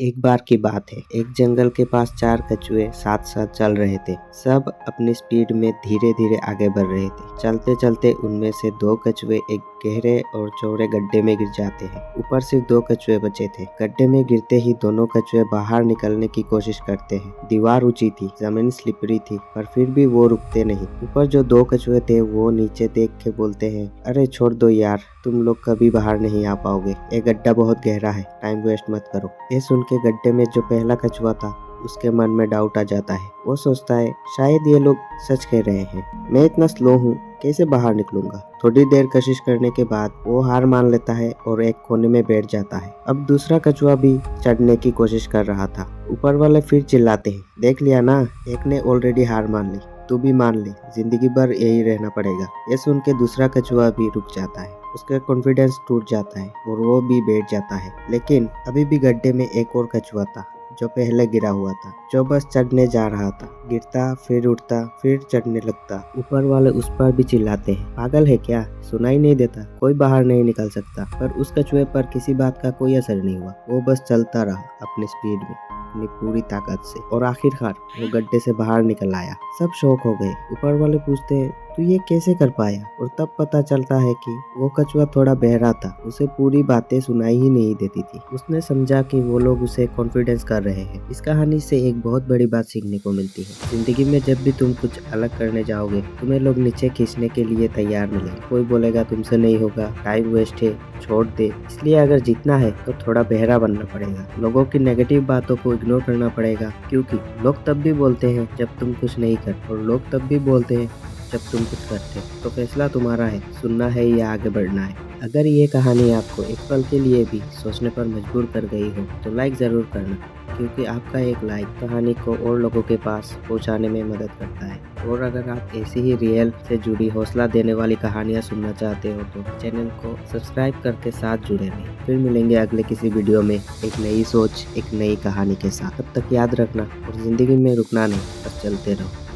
एक बार की बात है, एक जंगल के पास चार कछुए साथ साथ चल रहे थे। सब अपनी स्पीड में धीरे धीरे आगे बढ़ रहे थे। चलते चलते उनमें से दो कछुए एक गहरे और चौड़े गड्ढे में गिर जाते हैं। ऊपर सिर्फ दो कछुए बचे थे। गड्ढे में गिरते ही दोनों कछुए बाहर निकलने की कोशिश करते हैं। दीवार ऊंची थी, जमीन स्लिपरी थी, पर फिर भी वो रुकते नहीं। ऊपर जो दो कछुए थे वो नीचे देख के बोलते हैं, अरे छोड़ दो यार, तुम लोग कभी बाहर नहीं आ पाओगे। ये गड्ढा बहुत गहरा है, टाइम वेस्ट मत करो। ये सुन के गड्ढे में जो पहला कछुआ था उसके मन में डाउट आ जाता है। वो सोचता है शायद ये लोग सच कह रहे हैं, मैं इतना स्लो हूँ, कैसे बाहर निकलूंगा। थोड़ी देर कोशिश करने के बाद वो हार मान लेता है और एक कोने में बैठ जाता है। अब दूसरा कछुआ भी चढ़ने की कोशिश कर रहा था। ऊपर वाले फिर चिल्लाते हैं, देख लिया ना, एक ने ऑलरेडी हार मान ली, तू भी मान ले, जिंदगी भर यही रहना पड़ेगा। ये सुन के दूसरा कछुआ भी रुक जाता है। उसका कॉन्फिडेंस टूट जाता है और वो भी बैठ जाता है। लेकिन अभी भी गड्ढे में एक और कछुआ था जो पहले गिरा हुआ था, जो बस चढ़ने जा रहा था। गिरता, फिर उठता, फिर चढ़ने लगता। ऊपर वाले उस पर भी चिल्लाते हैं, पागल है क्या, सुनाई नहीं देता, कोई बाहर नहीं निकल सकता। पर उस कछुए पर किसी बात का कोई असर नहीं हुआ। वो बस चलता रहा अपनी स्पीड में, अपनी पूरी ताकत से, और आखिरकार वो गड्ढे से बाहर निकल आया। सब शौक हो गए। ऊपर वाले पूछते हैं, तू ये कैसे कर पाया? और तब पता चलता है कि वो कछुआ थोड़ा बहरा था, उसे पूरी बातें सुनाई ही नहीं देती थी। उसने समझा कि वो लोग उसे कॉन्फिडेंस कर रहे हैं। इस कहानी से एक बहुत बड़ी बात सीखने को मिलती है। जिंदगी में जब भी तुम कुछ अलग करने जाओगे, तुम्हें लोग नीचे खींचने के लिए तैयार मिलेंगे। कोई बोलेगा तुमसे नहीं होगा, टाइम वेस्ट है, छोड़ दे। इसलिए अगर जीतना है तो थोड़ा बहरा बनना पड़ेगा। लोगों की नेगेटिव बातों को इग्नोर करना पड़ेगा, क्योंकि लोग तब भी बोलते हैं जब तुम कुछ नहीं कर, और लोग तब भी बोलते हैं जब तुम कुछ करते। तो फैसला तुम्हारा है, सुनना है या आगे बढ़ना है। अगर ये कहानी आपको एक पल के लिए भी सोचने पर मजबूर कर गई हो तो लाइक ज़रूर करना, क्योंकि आपका एक लाइक कहानी को और लोगों के पास पहुंचाने में मदद करता है। और अगर आप ऐसी ही रियल से जुड़ी हौसला देने वाली कहानियां सुनना चाहते हो तो चैनल को सब्सक्राइब करके साथ जुड़े रहें। फिर मिलेंगे अगले किसी वीडियो में एक नई सोच, एक नई कहानी के साथ। तब तक याद रखना और ज़िंदगी में रुकना नहीं, बस चलते रहो।